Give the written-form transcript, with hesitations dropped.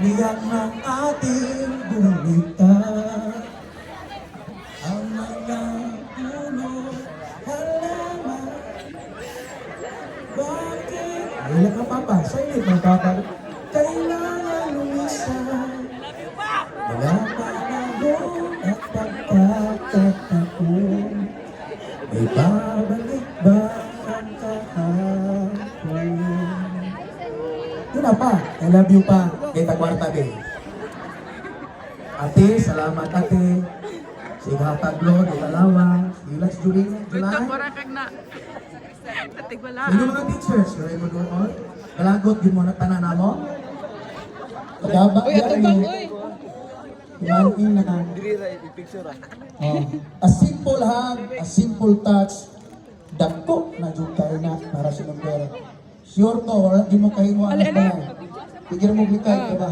Biyak ng ating bumita. Ang mga puno, halaman. Bakit? Wala ka papa, silent ng papa. Kailangan lumisan. Wala panahon at pagkakataon. May babalik ba ang kahapon? Yun na pa, I love you pa, kay Tagwarta Bay. Ate, salamat ate. Sige Taglo, Dalawa, Ilas Julie, July. Sino mga teachers? Gawin mo doon? Kalagot, yun mo na tanan mo? Pagaba, yan yun. Kumain na ka. A simple hug, a simple touch. Dako na dyan kayo na para sa number. Sure ko, wala di mo kayo mo anak ba yan. Tigil mo blikay ka ba?